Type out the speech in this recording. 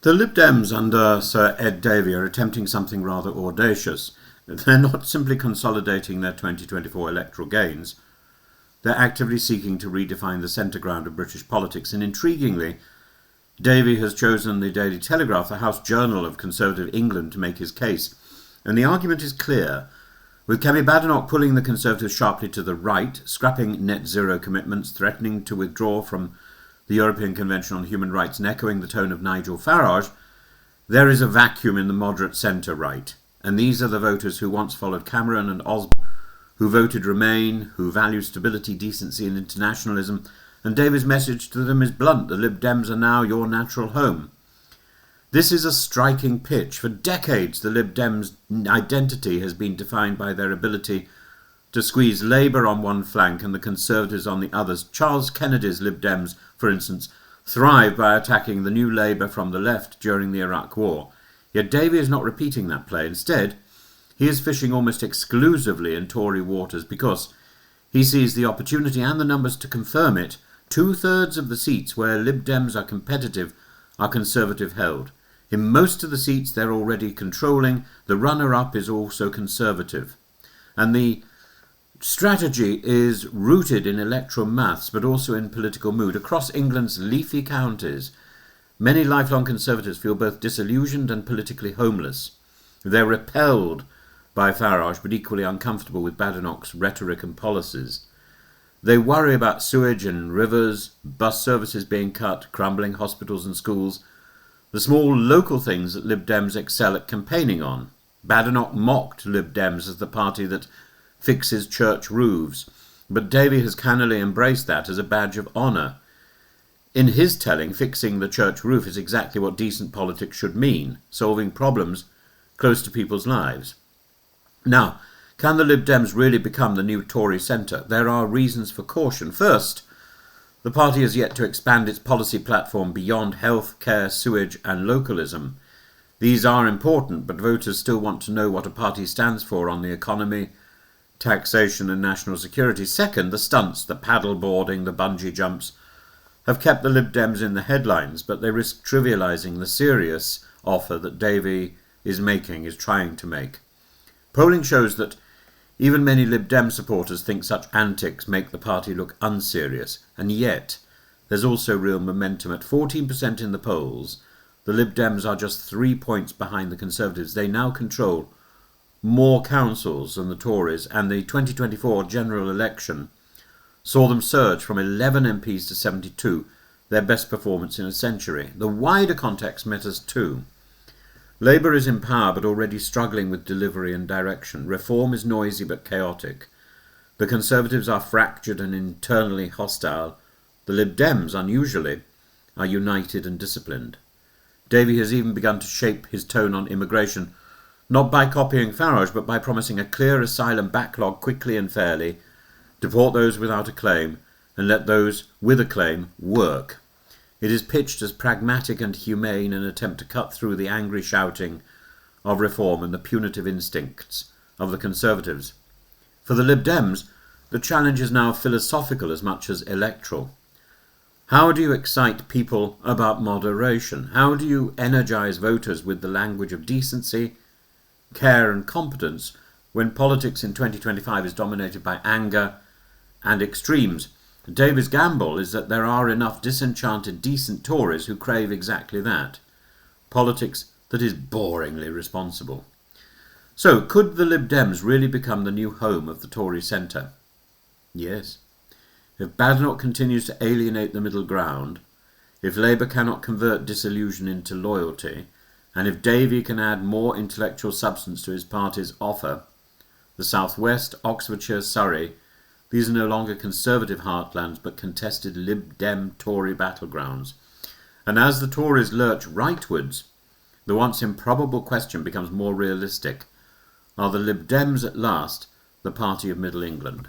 The Lib Dems under Sir Ed Davey are attempting something rather audacious. They're not simply consolidating their 2024 electoral gains. They're actively seeking to redefine the centre ground of British politics, and intriguingly, Davey has chosen the Daily Telegraph, the House Journal of Conservative England, to make his case. And the argument is clear. With Kemi Badenoch pulling the Conservatives sharply to the right, scrapping net zero commitments, threatening to withdraw from the European Convention on Human Rights, and echoing the tone of Nigel Farage, there is a vacuum in the moderate centre-right. And these are the voters who once followed Cameron and Osborne, who voted Remain, who value stability, decency and internationalism. And David's message to them is blunt: the Lib Dems are now your natural home. This is a striking pitch. For decades, the Lib Dems' identity has been defined by their ability to squeeze Labour on one flank and the Conservatives on the others. Charles Kennedy's Lib Dems, for instance, thrived by attacking the new Labour from the left during the Iraq War. Yet Davey is not repeating that play. Instead, he is fishing almost exclusively in Tory waters because he sees the opportunity and the numbers to confirm it. 2/3 of the seats where Lib Dems are competitive are Conservative held. In most of the seats they're already controlling, the runner-up is also Conservative. And the strategy is rooted in electoral maths, but also in political mood. Across England's leafy counties, many lifelong Conservatives feel both disillusioned and politically homeless. They're repelled by Farage, but equally uncomfortable with Badenoch's rhetoric and policies. They worry about sewage and rivers, bus services being cut, crumbling hospitals and schools, the small local things that Lib Dems excel at campaigning on. Badenoch mocked Lib Dems as the party that fixes church roofs, but Davey has cannily embraced that as a badge of honour. In his telling, fixing the church roof is exactly what decent politics should mean: solving problems close to people's lives. Now, can the Lib Dems really become the new Tory centre? There are reasons for caution. First, the party has yet to expand its policy platform beyond health, care, sewage and localism. These are important, but voters still want to know what a party stands for on the economy, taxation and national security. Second, the stunts, the paddleboarding, the bungee jumps have kept the Lib Dems in the headlines, but they risk trivialising the serious offer that Davey is trying to make. Polling shows that even many Lib Dem supporters think such antics make the party look unserious, and yet there's also real momentum. At 14% in the polls, the Lib Dems are just 3 points behind the Conservatives. They now control more councils than the Tories, and the 2024 general election saw them surge from 11 MPs to 72, their best performance in a century. The wider context matters too. Labour is in power but already struggling with delivery and direction. Reform is noisy but chaotic. The Conservatives are fractured and internally hostile. The Lib Dems, unusually, are united and disciplined. Davey has even begun to shape his tone on immigration, not by copying Farage, but by promising a clear asylum backlog quickly and fairly, deport those without a claim, and let those with a claim work. It is pitched as pragmatic and humane, an attempt to cut through the angry shouting of reform and the punitive instincts of the Conservatives. For the Lib Dems, the challenge is now philosophical as much as electoral. How do you excite people about moderation? How do you energise voters with the language of decency, care and competence when politics in 2025 is dominated by anger and extremes? David's gamble is that there are enough disenchanted, decent Tories who crave exactly that. Politics that is boringly responsible. So, could the Lib Dems really become the new home of the Tory centre? Yes. If Badenoch continues to alienate the middle ground, if Labour cannot convert disillusion into loyalty, and if Davey can add more intellectual substance to his party's offer, the South West, Oxfordshire, Surrey, these are no longer Conservative heartlands but contested Lib Dem Tory battlegrounds. And as the Tories lurch rightwards, the once improbable question becomes more realistic. Are the Lib Dems at last the party of Middle England?